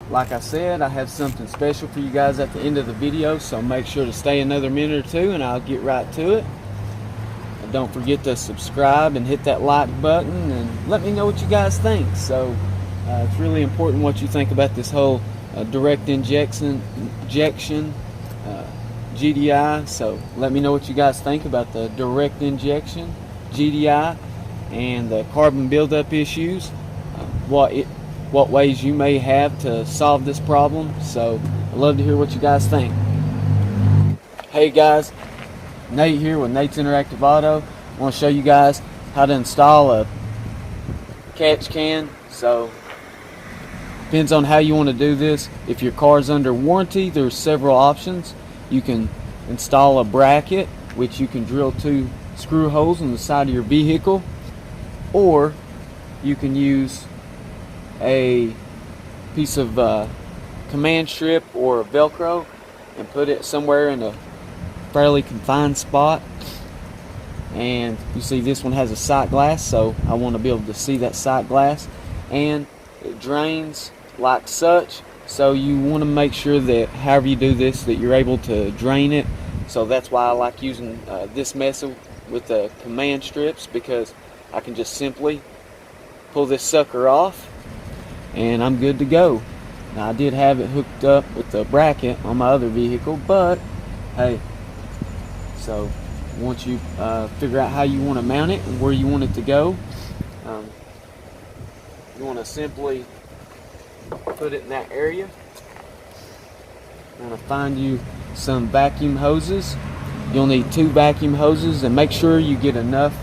like I said, I have something special for you guys at the end of the video, so make sure to stay another minute or two and I'll get right to it. And don't forget to subscribe and hit that like button and let me know what you guys think. So it's really important what you think about this whole direct injection GDI. So let me know what you guys think about the direct injection GDI and the carbon buildup issues, what ways you may have to solve this problem. So I'd love to hear what you guys think. Hey guys, Nate here with Nate's Interactive Auto. I want to show you guys how to install a catch can. So depends on how you want to do this. If your car's under warranty, there's several options. You can install a bracket, which you can drill 2 screw holes in the side of your vehicle, or you can use a piece of command strip or Velcro and put it somewhere in a fairly confined spot. And you see this one has a sight glass, so I want to be able to see that sight glass, and it drains like such. So you want to make sure that however you do this, that you're able to drain it. So that's why I like using this method with the command strips, because I can just simply pull this sucker off and I'm good to go. Now I did have it hooked up with the bracket on my other vehicle, but hey, so once you figure out how you want to mount it and where you want it to go, you want to simply put it in that area. You want to find you some vacuum hoses. You'll need 2 vacuum hoses, and make sure you get enough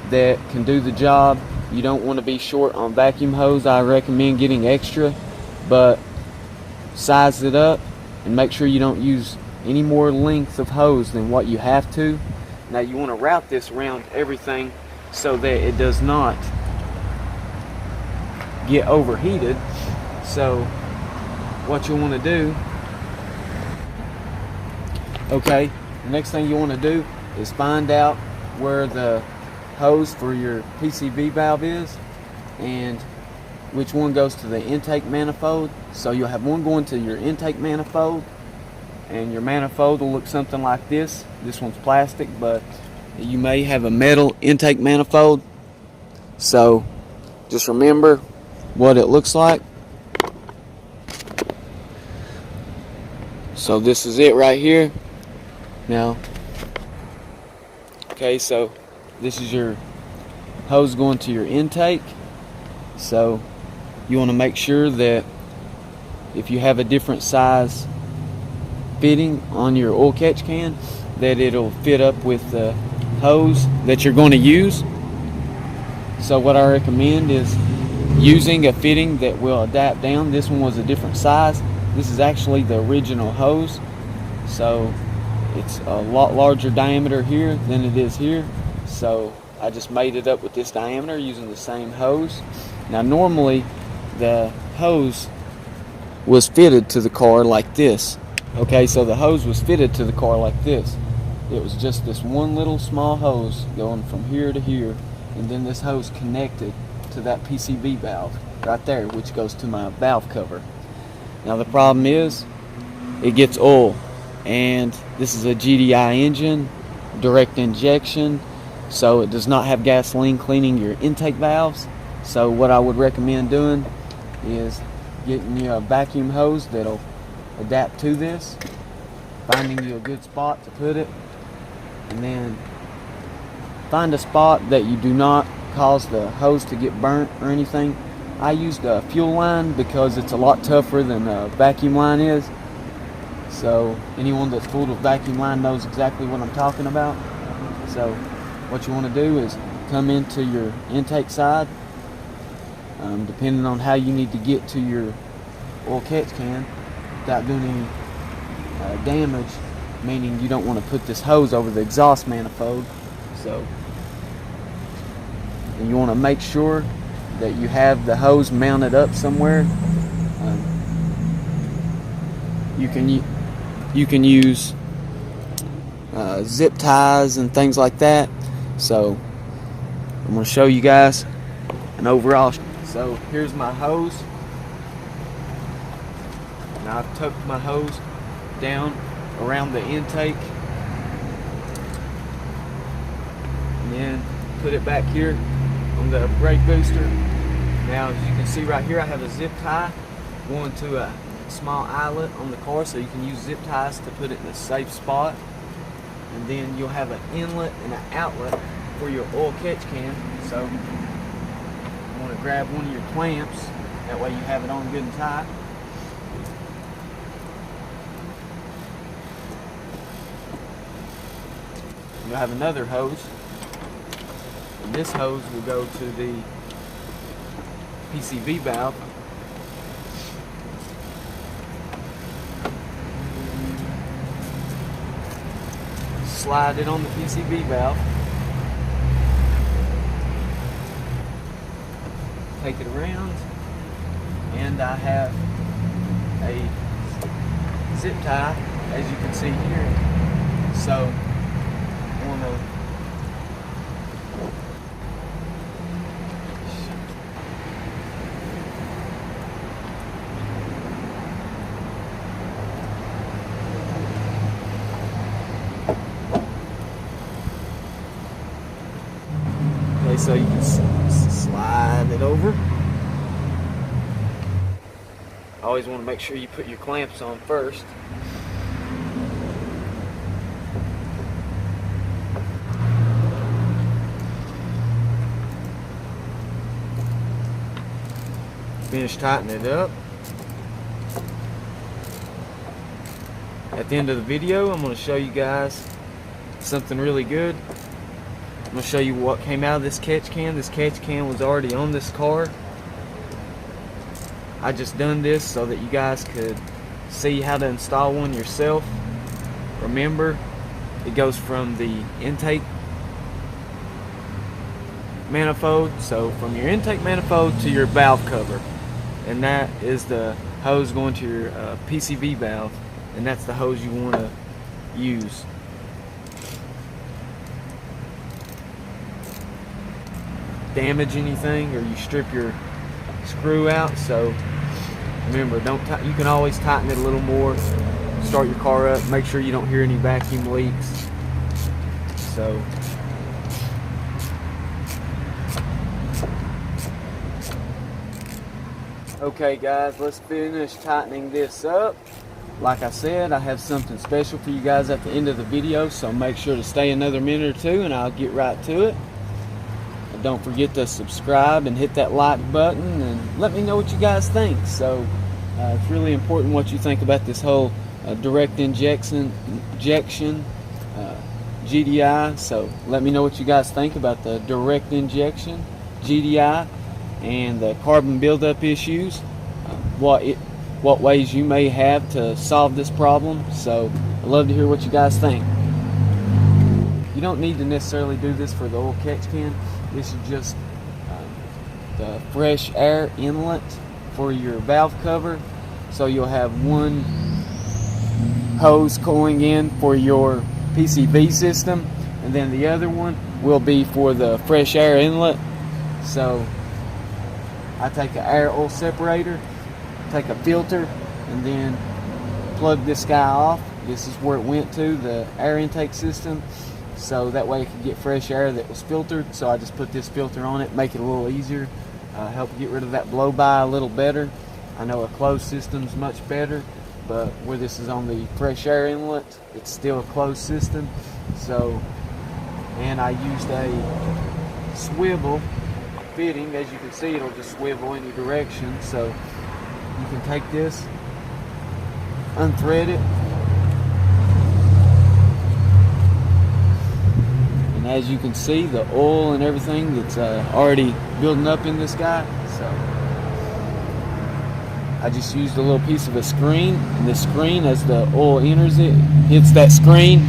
that can do the job. You don't want to be short on vacuum hose. I recommend getting extra, but size it up and make sure you don't use any more length of hose than what you have to. Now you want to route this around everything so that it does not get overheated. So what you want to do, okay, the next thing you want to do is find out where the hose for your PCV valve is and which one goes to the intake manifold. So you'll have one going to your intake manifold, and your manifold will look something like this. This one's plastic, but you may have a metal intake manifold. So just remember what it looks like. So this is it right here. Now, okay, so this is your hose going to your intake. So you want to make sure that if you have a different size fitting on your oil catch can, that it'll fit up with the hose that you're going to use. So what I recommend is using a fitting that will adapt down. This one was a different size. This is actually the original hose, so it's a lot larger diameter here than it is here. So I just made it up with this diameter using the same hose. Now normally the hose was fitted to the car like this. Okay, so the hose was fitted to the car like this. It was just this one little small hose going from here to here, and then this hose connected to that PCV valve right there, which goes to my valve cover. Now the problem is it gets oil, and this is a GDI engine, direct injection, so it does not have gasoline cleaning your intake valves. So what I would recommend doing is getting you a vacuum hose that'll adapt to this, finding you a good spot to put it, and then find a spot that you do not cause the hose to get burnt or anything. I used a fuel line because it's a lot tougher than a vacuum line is. So anyone that's fooled with vacuum line knows exactly what I'm talking about. So what you want to do is come into your intake side, depending on how you need to get to your oil catch can without doing any damage, meaning you don't want to put this hose over the exhaust manifold. So and you want to make sure that you have the hose mounted up somewhere. You can use zip ties and things like that. So I'm going to show you guys an overall. So here's my hose. Now I've tucked my hose down around the intake and then put it back here on the brake booster. Now as you can see right here, I have a zip tie going to a small eyelet on the car, so you can use zip ties to put it in a safe spot. And then you'll have an inlet and an outlet for your oil catch can. So you want to grab one of your clamps, that way you have it on good and tight. You'll have another hose, and this hose will go to the PCV valve. Slide it on the PCV valve. Take it around, and I have a zip tie, as you can see here. So I want to so you can slide it over. Always want to make sure you put your clamps on first. Finish tightening it up. At the end of the video, I'm going to show you guys something really good. I'm going to show you what came out of this catch can. This catch can was already on this car. I just done this so that you guys could see how to install one yourself. Remember, it goes from the intake manifold, so from your intake manifold to your valve cover, and that is the hose going to your PCV valve, and that's the hose you want to use. Damage anything or you strip your screw out, so remember, you can always tighten it a little more. Start your car up, make sure you don't hear any vacuum leaks. So okay guys, let's finish tightening this up. Like I said, I have something special for you guys at the end of the video, so make sure to stay another minute or two and I'll get right to it. Don't forget to subscribe and hit that like button and let me know what you guys think. So it's really important what you think about this whole direct injection GDI. So let me know what you guys think about the direct injection GDI and the carbon buildup issues, what ways you may have to solve this problem. So I'd love to hear what you guys think. You don't need to necessarily do this for the oil catch can. This is just the fresh air inlet for your valve cover. So you'll have one hose going in for your PCV system, and then the other one will be for the fresh air inlet. So I take an air oil separator, take a filter, and then plug this guy off. This is where it went to, the air intake system. So that way it can get fresh air that was filtered. So I just put this filter on it, make it a little easier, help get rid of that blow by a little better. I know a closed system is much better, but where this is on the fresh air inlet, it's still a closed system. So, and I used a swivel fitting. As you can see, it'll just swivel any direction. So you can take this, unthread it, as you can see, the oil and everything that's already building up in this guy. So I just used a little piece of a screen, and the screen, as the oil enters it, hits that screen.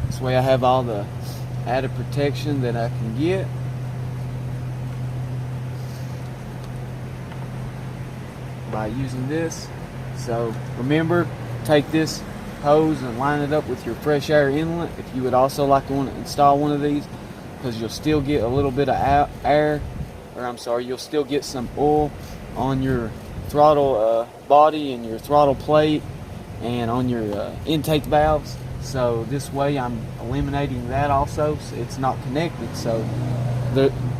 This way I have all the added protection that I can get. By using this. So remember, take this hose and line it up with your fresh air inlet if you would also like to want to install one of these, because you'll still get a little bit of air, or I'm sorry, you'll still get some oil on your throttle body and your throttle plate and on your intake valves. So this way I'm eliminating that also. So it's not connected, so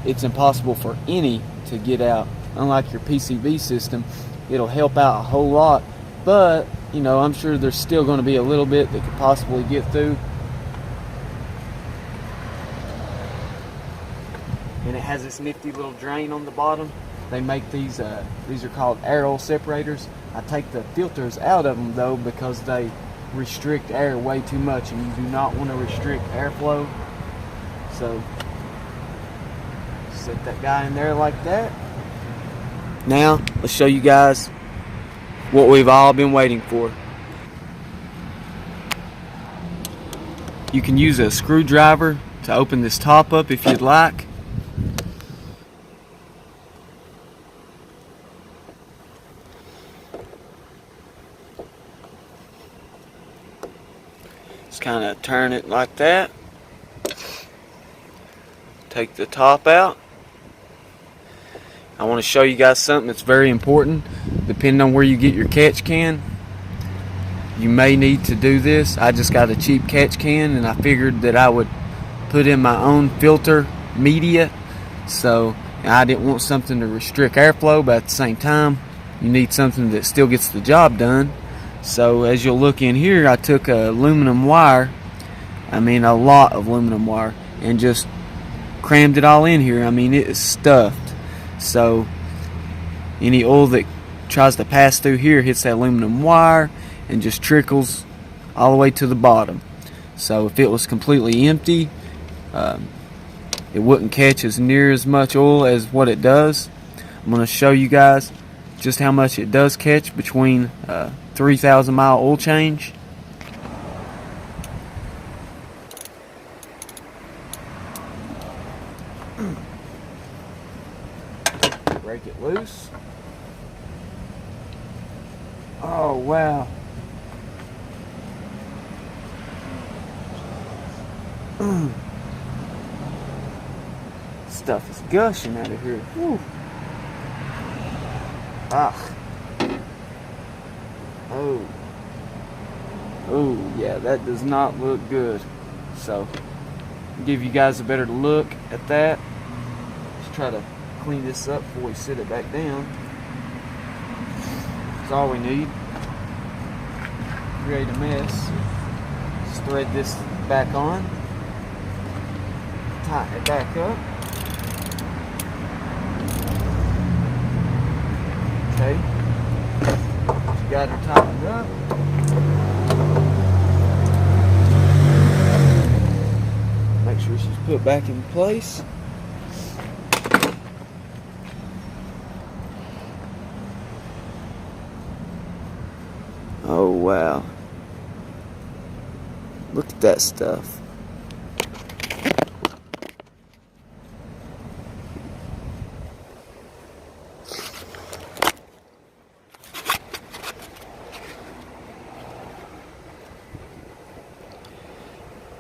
it's impossible for any to get out. Unlike your PCV system, it'll help out a whole lot, but you know, I'm sure there's still going to be a little bit that could possibly get through. And it has this nifty little drain on the bottom. They make these are called air oil separators. I take the filters out of them though, because they restrict air way too much, and you do not want to restrict airflow. So set that guy in there like that. Now let's show you guys what we've all been waiting for. You can use a screwdriver to open this top up if you'd like. Just kind of turn it like that. Take the top out. I want to show you guys something that's very important. Depending on where you get your catch can, you may need to do this. I just got a cheap catch can, and I figured that I would put in my own filter media. So I didn't want something to restrict airflow, but at the same time, you need something that still gets the job done. So as you'll look in here, I took aluminum wire, a lot of aluminum wire, and just crammed it all in here. It is stuffed. So any oil that tries to pass through here hits that aluminum wire and just trickles all the way to the bottom. So if it was completely empty, it wouldn't catch as near as much oil as what it does. I'm going to show you guys just how much it does catch between 3,000 mile oil change. Break it loose. Oh wow. Stuff is gushing out of here. Whew. Oh yeah, that does not look good. So give you guys a better look at that. Let's try to clean this up before we sit it back down. That's all we need. Create a mess. Just thread this back on. Tighten it back up. Okay. She got her tightened up. Make sure she's put back in place. Oh wow. Look at that stuff.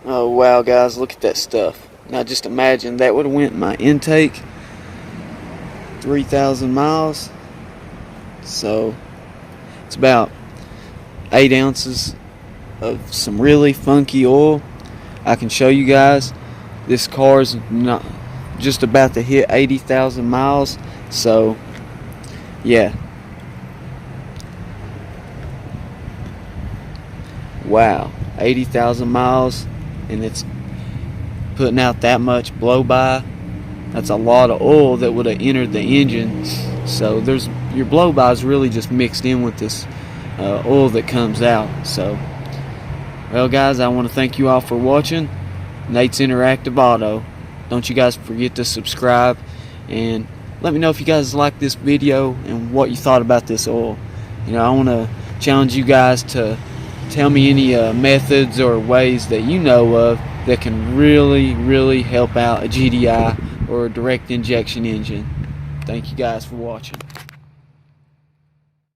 Oh wow guys, look at that stuff. Now just imagine that would have went in my intake 3,000 miles. So it's about 8 ounces of some really funky oil. I can show you guys this car's not just about to hit 80,000 miles. So yeah, wow, 80,000 miles, and it's putting out that much blow by. That's a lot of oil that would have entered the engine. So there's your blow by is really just mixed in with this oil that comes out. So well guys, I want to thank you all for watching Nate's Interactive Auto. Don't you guys forget to subscribe, and let me know if you guys like this video and what you thought about this oil. I want to challenge you guys to tell me any methods or ways that you know of that can really help out a GDI or a direct injection engine. Thank you guys for watching.